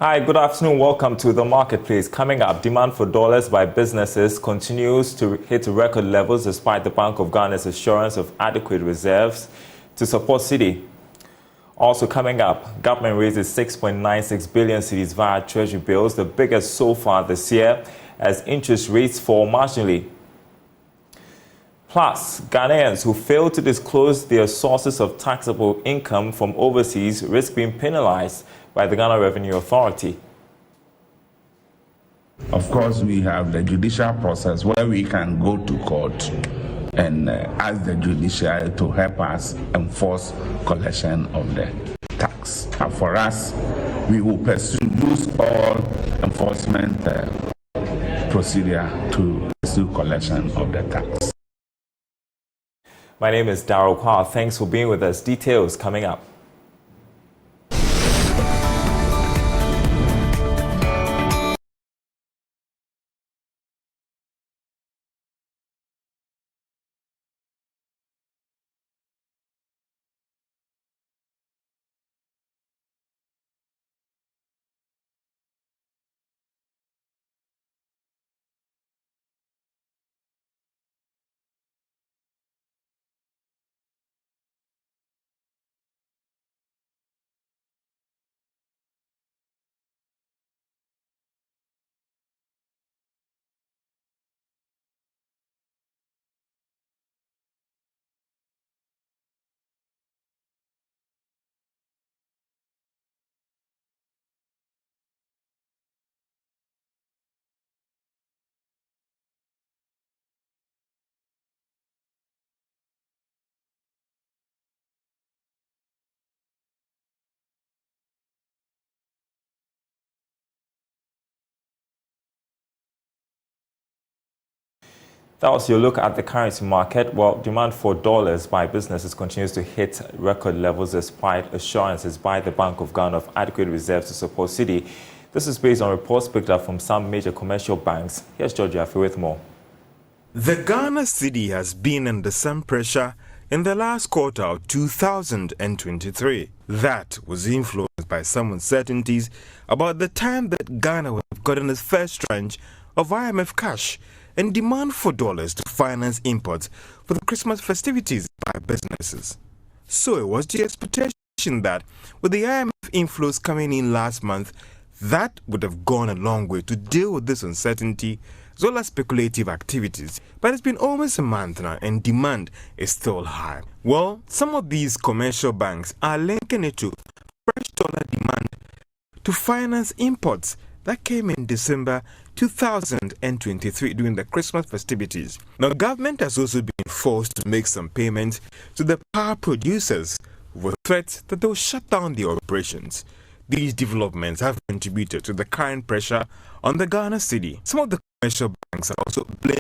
Hi, good afternoon. Welcome to the marketplace. Coming up, demand for dollars by businesses continues to hit record levels despite the Bank of Ghana's assurance of adequate reserves to support Cedi. Also coming up, government raises 6.96 billion cedis via Treasury bills, the biggest so far this year, as interest rates fall marginally. Plus, Ghanaians who fail to disclose their sources of taxable income from overseas risk being penalized by the Ghana Revenue Authority. Of course, we have the judicial process where we can go to court and ask the judiciary to help us enforce collection of the tax. And for us, we will use all enforcement procedure to pursue collection of the tax. My name is Daryl. Kwawu. Thanks for being with us. Details coming up. That was your look at the currency market. Well, demand for dollars by businesses continues to hit record levels despite assurances by the Bank of Ghana of adequate reserves to support Cedi. This is based on reports picked up from some major commercial banks. Here's George Afi with more. The Ghana Cedi has been under some pressure in the last quarter of 2023. That was influenced by some uncertainties about the time that Ghana would have gotten its first tranche of IMF cash and demand for dollars to finance imports for the Christmas festivities by businesses. So it was the expectation that with the IMF inflows coming in last month, that would have gone a long way to deal with this uncertainty as well as speculative activities. But it's been almost a month now and demand is still high. Well, some of these commercial banks are linking it to fresh dollar demand to finance imports that came in December 2023 during the Christmas festivities. Now, government has also been forced to make some payments to the power producers with threats that they'll shut down their operations. These developments have contributed to the current pressure on the Ghana Cedi. Some of the commercial banks are also blaming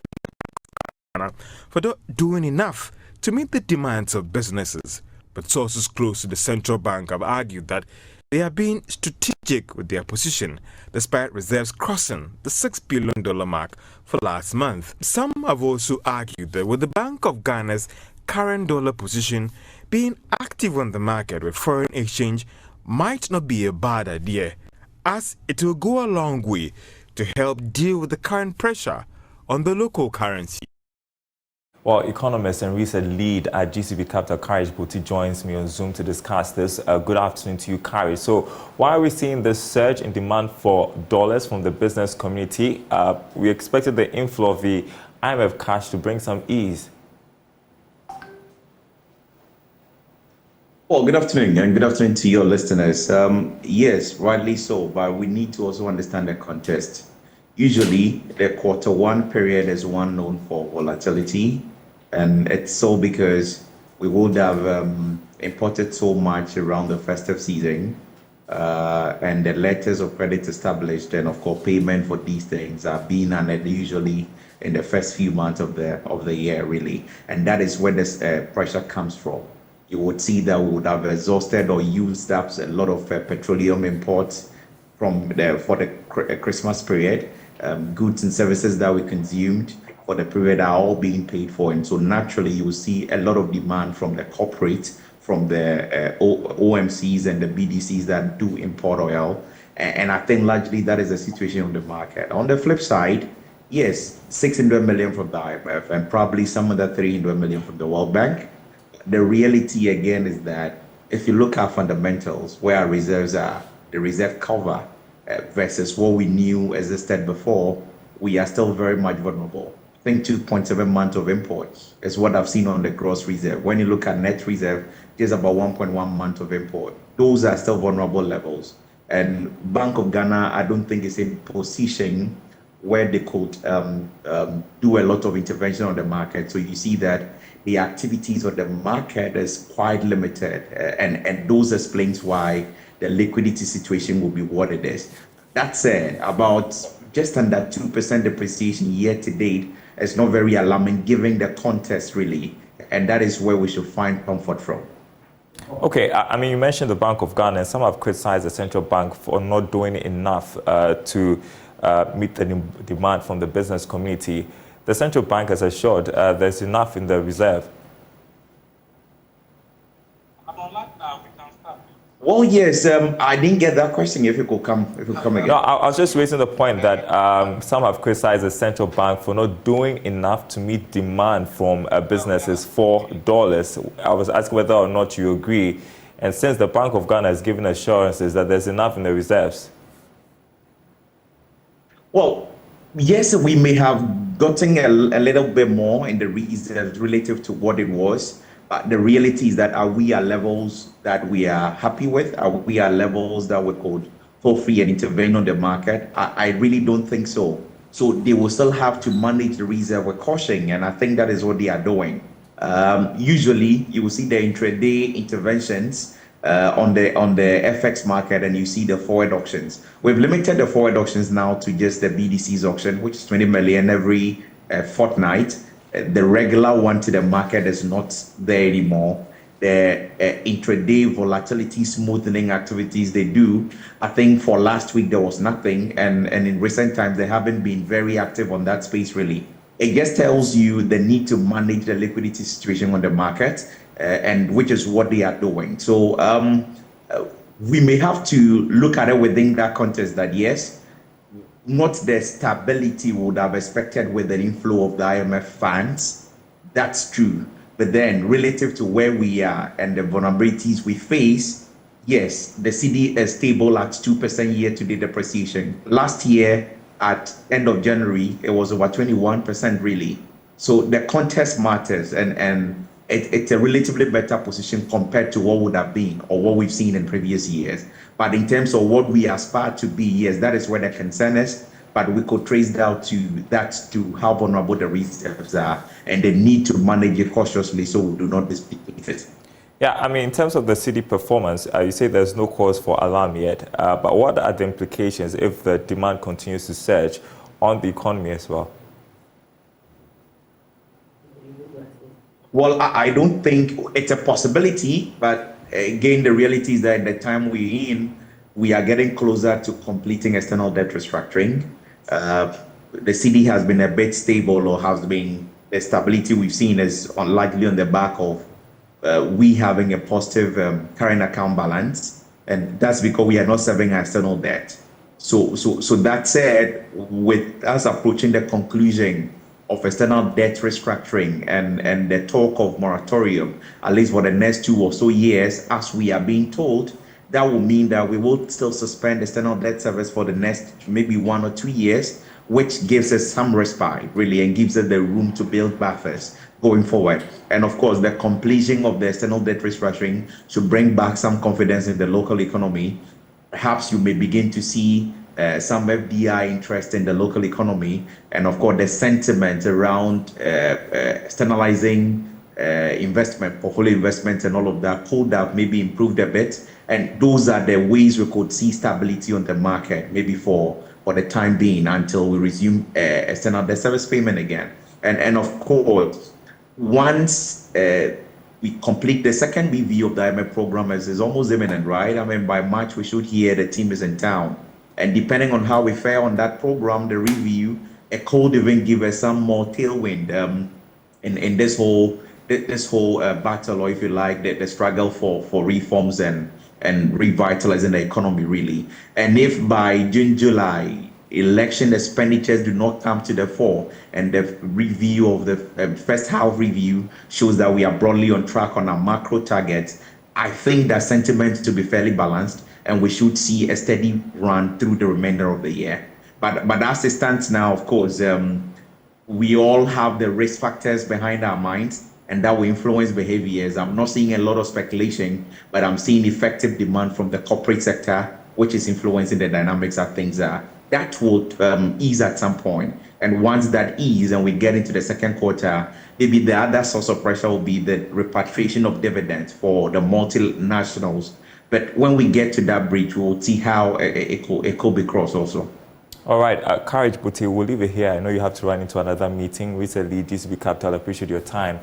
Ghana for not doing enough to meet the demands of businesses. But sources close to the central bank have argued that they are being strategic with their position, despite reserves crossing the $6 billion mark for last month. Some have also argued that with the Bank of Ghana's current dollar position, being active on the market with foreign exchange might not be a bad idea, as it will go a long way to help deal with the current pressure on the local currency. Well, economist and research lead at GCB Capital, Kari Boti, joins me on Zoom to discuss this. Good afternoon to you, Kari. So why are we seeing this surge in demand for dollars from the business community? We expected the inflow of the IMF cash to bring some ease. Well, good afternoon, and good afternoon to your listeners. Yes, rightly so, but we need to also understand the context. Usually, the quarter one period is one known for volatility, and it's so because we would have imported so much around the festive season, and the letters of credit established, and of course, payment for these things are being honored usually in the first few months of the year, really, and that is where this pressure comes from. You would see that we would have exhausted or used up a lot of petroleum imports for the Christmas period. Goods and services that we consumed for the period are all being paid for, and so naturally you will see a lot of demand from the corporate, from the OMCs and the BDCs that do import oil, And I think largely that is the situation on the market. On the flip side, yes, 600 million from the IMF and probably some other 300 million from the World Bank. The reality again is that if you look at fundamentals, where our reserves are, the reserve cover versus what we knew existed before, we are still very much vulnerable. I think 2.7 months of imports is what I've seen on the gross reserve. When you look at net reserve, there's about 1.1 months of import. Those are still vulnerable levels. And Bank of Ghana, I don't think is in position where they could do a lot of intervention on the market. So you see that the activities of the market is quite limited, and those explains why the liquidity situation will be what it is. That said, about just under 2% depreciation year to date is not very alarming given the context really, and that is where we should find comfort from. Okay, I mean, you mentioned the Bank of Ghana, and some have criticized the central bank for not doing enough to meet the demand from the business community. The central bank has assured there's enough in the reserve. Well, yes, I didn't get that question. If you could come again. No, I was just raising the point that some have criticized the central bank for not doing enough to meet demand from businesses for dollars. I was asking whether or not you agree. And since the Bank of Ghana has given assurances that there's enough in the reserves. Well, yes, we may have gotten a little bit more in the reserves relative to what it was. But the reality is that are we at levels that we are happy with? Are we at levels that we could feel free and intervene on the market? I really don't think so. So they will still have to manage the reserve with caution, and I think that is what they are doing. Usually, you will see the intraday interventions on the FX market, and you see the forward auctions. We've limited the forward auctions now to just the BDC's auction, which is 20 million every fortnight. The regular one to the market is not there anymore. The intraday volatility smoothing activities they do, I think for last week there was nothing, and in recent times they haven't been very active on that space really. It just tells you the need to manage the liquidity situation on the market, and which is what they are doing. So we may have to look at it within that context that yes, not the stability we would have expected with the inflow of the IMF funds. That's true. But then relative to where we are and the vulnerabilities we face, yes, the CD is stable at 2% year-to-date depreciation. Last year, at end of January, it was over 21% really. So the context matters, and it's a relatively better position compared to what would have been or what we've seen in previous years. But in terms of what we aspire to be, yes, that is where the concern is. But we could trace down to how vulnerable the reserves are and the need to manage it cautiously so we do not misbehave it. Yeah, I mean, in terms of the city performance, you say there's no cause for alarm yet. But what are the implications if the demand continues to surge on the economy as well? Well, I don't think it's a possibility, but again, the reality is that in the time we're in, we are getting closer to completing external debt restructuring. The CD has been a bit stable, or has been, the stability we've seen is likely on the back of we having a positive current account balance, and that's because we are not serving external debt. So that said, with us approaching the conclusion of external debt restructuring and the talk of moratorium, at least for the next 2 or so years, as we are being told, that will mean that we will still suspend external debt service for the next maybe 1 or 2 years, which gives us some respite, really, and gives us the room to build buffers going forward. And of course, the completion of the external debt restructuring should bring back some confidence in the local economy. Perhaps you may begin to see some FDI interest in the local economy, and of course the sentiment around externalizing investment, portfolio investment and all of that could have maybe improved a bit. And those are the ways we could see stability on the market, maybe for the time being, until we resume external debt service payment again. And of course, once we complete the second review of the IMF program, is almost imminent, right? I mean, by March, we should hear the team is in town. And depending on how we fare on that program, the review, it could even give us some more tailwind in this whole battle, or if you like, the struggle for reforms and and revitalizing the economy, really. And if by June, July, election expenditures do not come to the fore, and the review of the first half review shows that we are broadly on track on our macro targets, I think that sentiment to be fairly balanced, and we should see a steady run through the remainder of the year. But as it stands now, of course, we all have the risk factors behind our minds, and that will influence behaviors. I'm not seeing a lot of speculation, but I'm seeing effective demand from the corporate sector, which is influencing the dynamics of things are. That will ease at some point. And once that ease and we get into the second quarter, maybe the other source of pressure will be the repatriation of dividends for the multinationals. But when we get to that bridge, we'll see how it could be crossed also. All right, Courage Buti, we'll leave it here. I know you have to run into another meeting. Recently, DCB Capital, I appreciate your time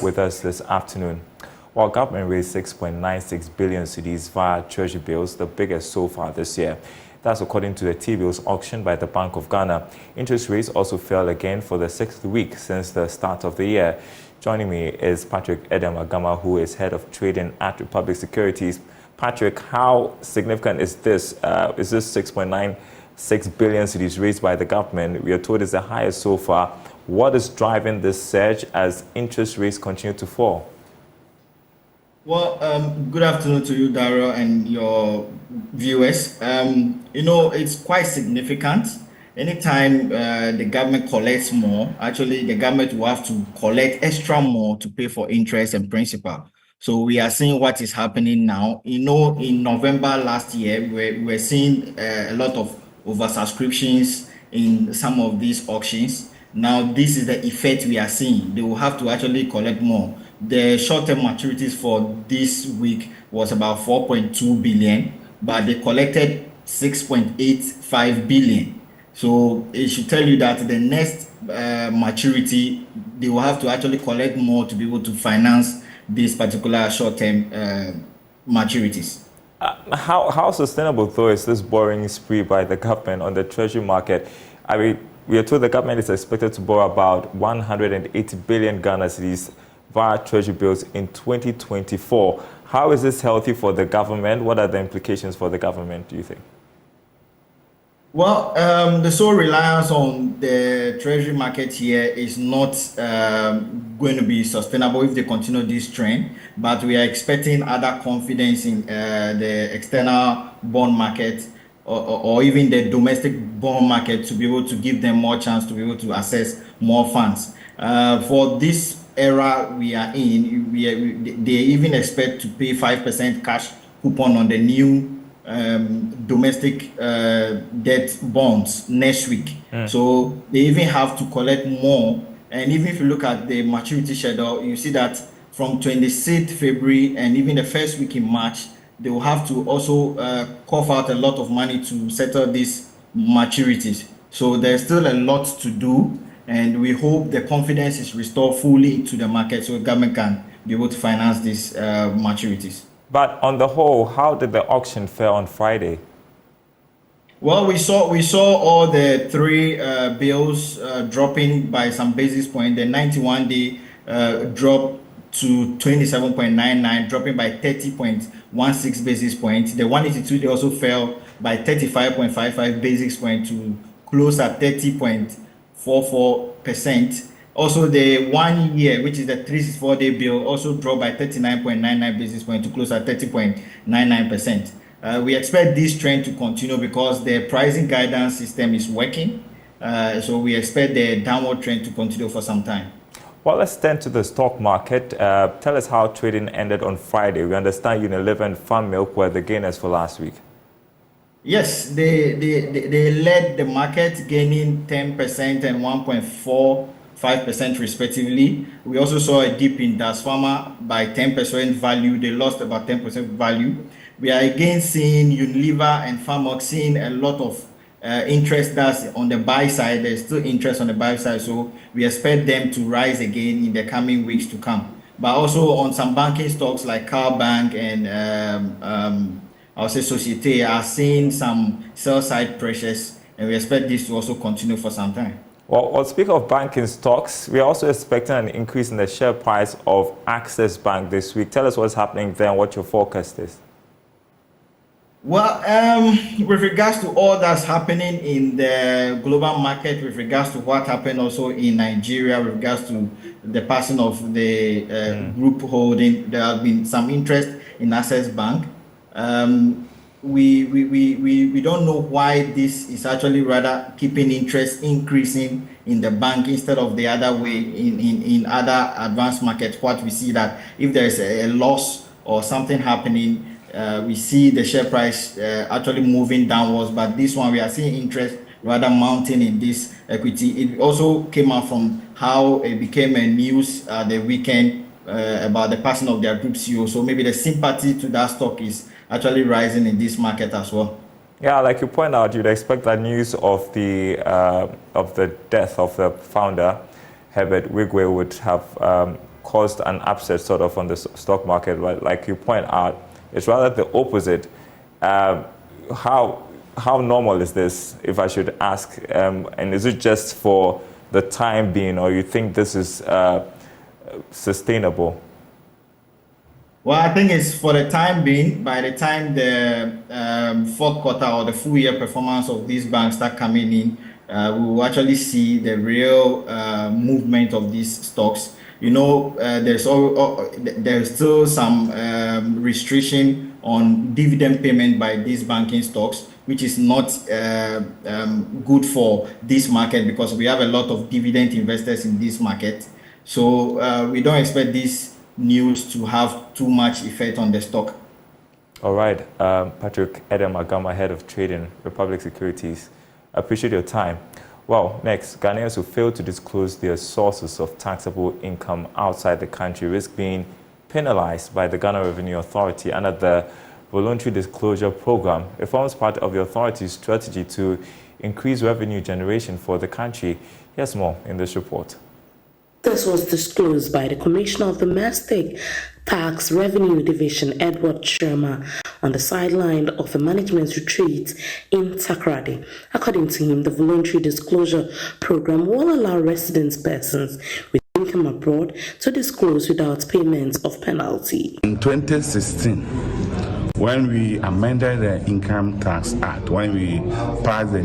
with us this afternoon. While government raised 6.96 billion cedis via Treasury bills, the biggest so far this year. That's according to the T-bills auction by the Bank of Ghana. Interest rates also fell again for the 6th week since the start of the year. Joining me is Patrick Edem Agama, who is head of trading at Republic Securities. Patrick, how significant is this? Is this 6.96 billion cedis raised by the government? We are told it's the highest so far. What is driving this surge as interest rates continue to fall? Well, good afternoon to you, Daryl, and your viewers. It's quite significant. Anytime the government collects more, actually the government will have to collect extra more to pay for interest and principal. So we are seeing what is happening now. In November last year, we're seeing a lot of oversubscriptions in some of these auctions. Now, this is the effect we are seeing. They will have to actually collect more. The short-term maturities for this week was about 4.2 billion, but they collected 6.85 billion. So it should tell you that the next maturity, they will have to actually collect more to be able to finance these particular short-term maturities. How sustainable, though, is this borrowing spree by the government on the Treasury market? I mean, we are told the government is expected to borrow about 180 billion Ghana cedis via Treasury bills in 2024. How is this healthy for the government? What are the implications for the government, do you think? Well, the sole reliance on the Treasury market here is not going to be sustainable if they continue this trend, but we are expecting other confidence in the external bond market or even the domestic bond market to be able to give them more chance to be able to access more funds. For this era we are in, they even expect to pay 5% cash coupon on the new domestic debt bonds next week. So they even have to collect more. And even if you look at the maturity schedule, you see that from 26th February and even the first week in March, they will have to also cough out a lot of money to settle these maturities. So there's still a lot to do, and we hope the confidence is restored fully to the market so the government can be able to finance these maturities. But on the whole, how did the auction fare on Friday? Well, we saw all the three bills dropping by some basis point. The 91-day dropped to 27.99, dropping by 30.16 basis points. The 182-day also fell by 35.55 basis points to close at 30.44%. Also, the 1 year, which is the 364-day bill, also dropped by 39.99 basis points to close at 30.99%. We expect this trend to continue because the pricing guidance system is working. So we expect the downward trend to continue for some time. Well, let's turn to the stock market. Tell us how trading ended on Friday. We understand Unilever and Farm Milk were the gainers for last week. Yes, they led the market, gaining 10% and 1.45% respectively. We also saw a dip in Das Pharma by 10% value. They lost about 10% value. We are again seeing Unilever and Farm Milk seeing a lot of interest that's on the buy side. There's still interest on the buy side, so we expect them to rise again in the coming weeks to come. But also on some banking stocks like Car Bank and I'll say Societe are seeing some sell side pressures, and we expect this to also continue for some time. Well, speaking of banking stocks, we are also expecting an increase in the share price of Access Bank this week. Tell us what's happening there and what your forecast is. Well, with regards to all that's happening in the global market, with regards to what happened also in Nigeria, with regards to the passing of the group holding, there has been some interest in Access Bank. We don't know why this is actually rather keeping interest increasing in the bank instead of the other way in other advanced markets. What we see that if there is a loss or something happening, we see the share price actually moving downwards, but this one we are seeing interest rather mounting in this equity. It also came out from how it became a news the weekend about the passing of their group CEO. So maybe the sympathy to that stock is actually rising in this market as well. Yeah, like you point out, you'd expect that news of the death of the founder, Herbert Wigwe, would have caused an upset sort of on the stock market. But like you point out, it's rather the opposite. How normal is this, if I should ask? And is it just for the time being, or you think this is sustainable? Well, I think it's for the time being. By the time the fourth quarter or the full year performance of these banks start coming in, we will actually see the real movement of these stocks. You know, there's still some restriction on dividend payment by these banking stocks, which is not good for this market because we have a lot of dividend investors in this market. So we don't expect this news to have too much effect on the stock. All right, Patrick Edem Agama, Head of Trading, Republic Securities. I appreciate your time. Well, next, Ghanaians who fail to disclose their sources of taxable income outside the country risk being penalized by the Ghana Revenue Authority under the Voluntary Disclosure Program. It forms part of the authority's strategy to increase revenue generation for the country. Here's more in this report. This was disclosed by the Commissioner of Domestic Tax Revenue Division, Edward Sherma, on the sideline of a management retreat in Takoradi. According to him, the Voluntary Disclosure Program will allow resident persons with income abroad to disclose without payment of penalty. In 2016, when we amended the Income Tax Act, when we passed the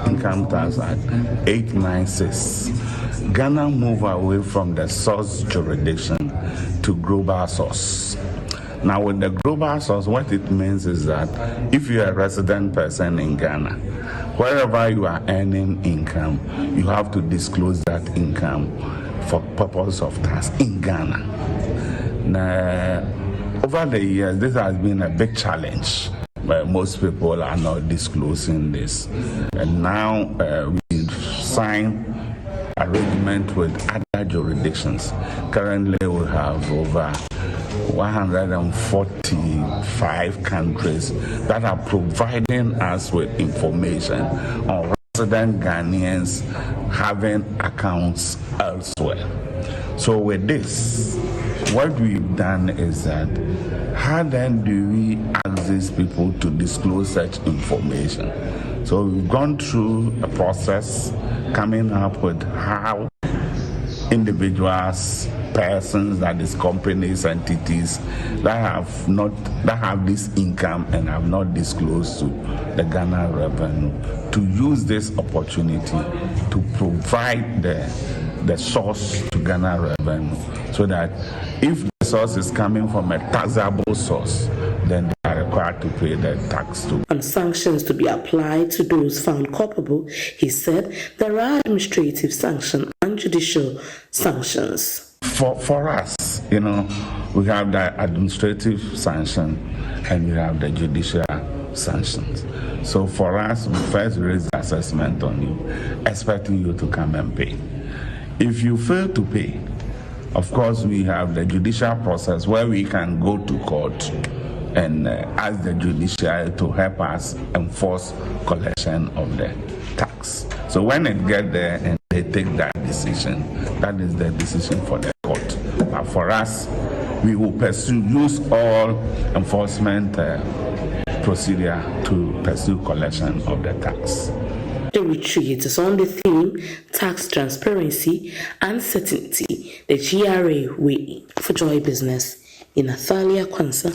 Income Tax Act 896, Ghana moved away from the source jurisdiction to global source. Now, with the global source, what it means is that if you're a resident person in Ghana, wherever you are earning income, you have to disclose that income for purpose of tax in Ghana. Now, over the years, this has been a big challenge, where most people are not disclosing this. And now we've signed arrangement with other jurisdictions. Currently, we have over 145 countries that are providing us with information on resident Ghanaians having accounts elsewhere. So with this, what we've done is that how then do we ask these people to disclose such information? So we've gone through a process coming up with how individuals, persons, that is companies, entities that have this income and have not disclosed to the Ghana Revenue to use this opportunity to provide the source to Ghana Revenue, so that if the source is coming from a taxable source, then they are required to pay the tax to. On sanctions to be applied to those found culpable, he said there are administrative sanctions and judicial sanctions. For us, you know, we have the administrative sanction and we have the judicial sanctions. So for us, we first raise the assessment on you, expecting you to come and pay. If you fail to pay, of course, we have the judicial process where we can go to court and ask the judiciary to help us enforce collection of the tax. So when it gets there and they take that decision, that is the decision for the court. But for us, we will use all enforcement procedure to pursue collection of the tax. The retreat is on the theme Tax Transparency and Certainty, the GRA way. For Joy Business, in Athalia Kwanzaa,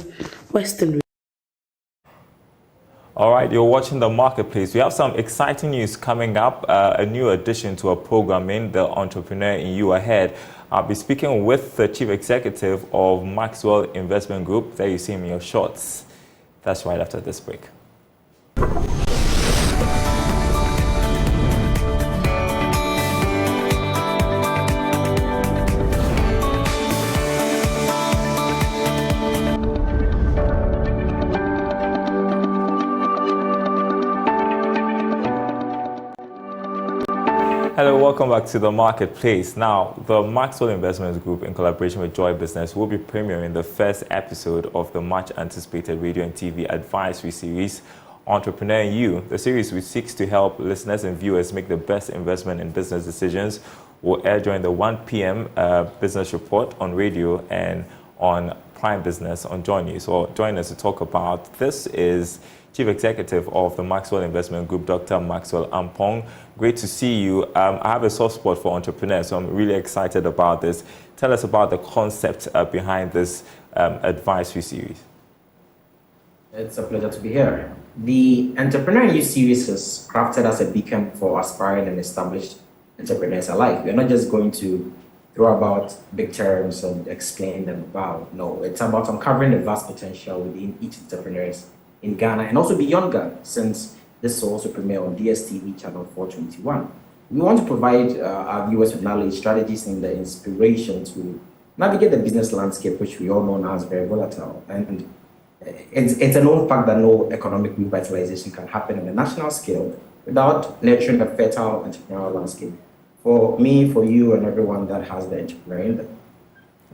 Western. All right, you're watching The Marketplace. We have some exciting news coming up, a new addition to our programming, The Entrepreneur in You ahead. I'll be speaking with the Chief Executive of Maxwell Investment Group. There you see me, your shorts. That's right after this break. Hello, welcome back to The Marketplace. Now, the Maxwell Investment Group, in collaboration with Joy Business, will be premiering the first episode of the much-anticipated radio and TV advisory series, Entrepreneur in You. The series, which seeks to help listeners and viewers make the best investment in business decisions, will air during the 1 p.m. business report on radio and on Prime Business on Joy News. So, joining us to talk about this is Chief Executive of the Maxwell Investment Group, Dr. Maxwell Ampong. Great to see you. I have a soft spot for entrepreneurs, so I'm really excited about this. Tell us about the concept behind this advisory series. It's a pleasure to be here. The Entrepreneur in You series is crafted as a beacon for aspiring and established entrepreneurs alike. We're not just going to throw about big terms and explain them about. No, it's about uncovering the vast potential within each entrepreneur in Ghana and also beyond Ghana, since this will also premiere on DSTV channel 421. We want to provide our viewers with knowledge, strategies, and the inspiration to navigate the business landscape, which we all know now is very volatile. And it's a known fact that no economic revitalization can happen on a national scale without nurturing a fertile entrepreneurial landscape for me, for you, and everyone that has the entrepreneur in them.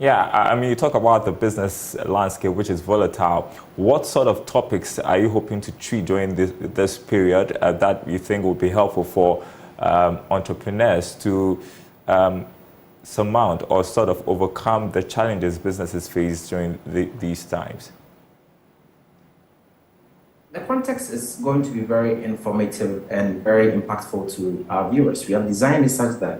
Yeah, I mean, you talk about the business landscape, which is volatile. What sort of topics are you hoping to treat during this period that you think would be helpful for entrepreneurs to surmount or sort of overcome the challenges businesses face during these times? The context is going to be very informative and very impactful to our viewers. We have designed it such that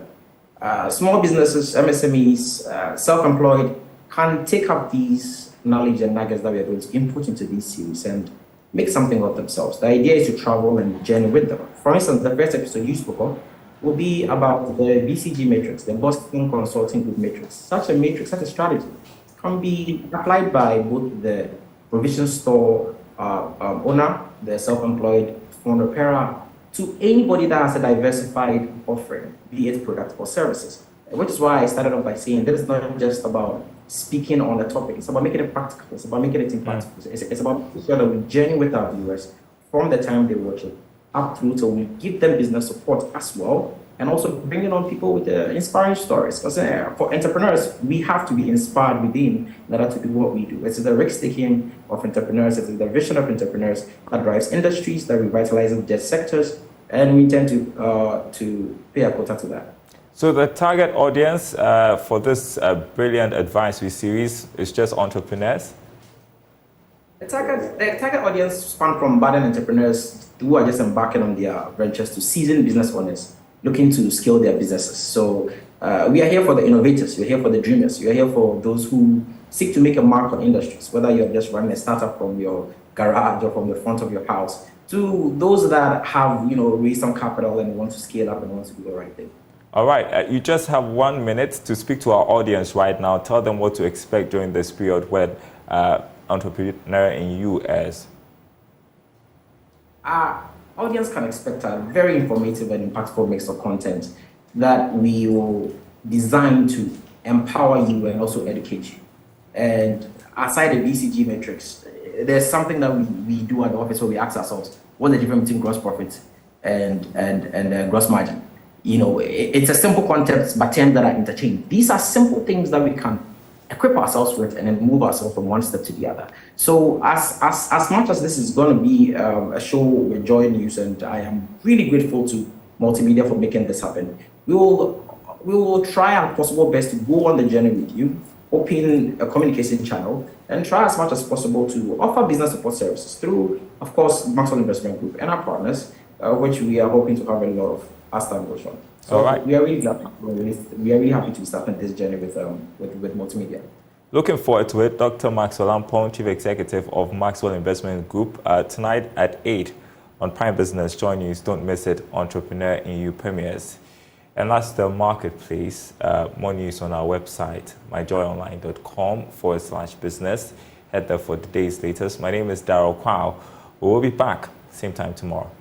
small businesses, MSMEs, self-employed can take up these knowledge and nuggets that we are going to input into these series and make something of themselves. The idea is to travel and journey with them. For instance, the first episode you spoke of will be about the BCG matrix, the Boston Consulting Group matrix. Such a matrix, such a strategy can be applied by both the provision store owner, the self-employed phone repairer, to anybody that has a diversified offering, be it product or services. Which is why I started off by saying this is not just about speaking on the topic, it's about making it practical, it's about making it impactful. It's about making sure that we journey with our viewers from the time they watch it up through till we give them business support as well, and also bringing on people with inspiring stories. Because for entrepreneurs, we have to be inspired within in order to do what we do. It's the risk-taking of entrepreneurs, it's the vision of entrepreneurs that drives industries, that revitalizes their sectors, and we intend to pay a quota to that. So the target audience for this brilliant advisory series is just entrepreneurs? The target audience span from budding entrepreneurs who are just embarking on their ventures to seasoned business owners looking to scale their businesses. So we are here for the innovators, we're here for the dreamers, we're here for those who seek to make a mark on industries, whether you're just running a startup from your garage or from the front of your house, to those that have raised some capital and want to scale up and want to do the right thing. All right, you just have 1 minute to speak to our audience right now. Tell them what to expect during this period when Entrepreneur in You airs. Our audience can expect a very informative and impactful mix of content that we will design to empower you and also educate you. And aside the BCG metrics, there's something that we do at the office where we ask ourselves, what's the difference between gross profit and gross margin? It's a simple concept, but terms that are interchanged. These are simple things that we can equip ourselves with and then move ourselves from one step to the other. So as much as this is going to be a show with Joy News, and I am really grateful to Multimedia for making this happen, we will try our possible best to go on the journey with you, open a communication channel, and try as much as possible to offer business support services through, of course, Maxwell Investment Group and our partners, which we are hoping to have a lot of as time goes on. So all right. we are really happy to be starting this journey with Multimedia. Looking forward to it. Dr. Maxwell Ampong, Chief Executive of Maxwell Investment Group, tonight at 8 on Prime Business. Join News. Don't miss it. Entrepreneur in You premieres. And that's the marketplace. More news on our website, myjoyonline.com/business. Head there for the day's latest. My name is Daryl Kwawu. We will be back same time tomorrow.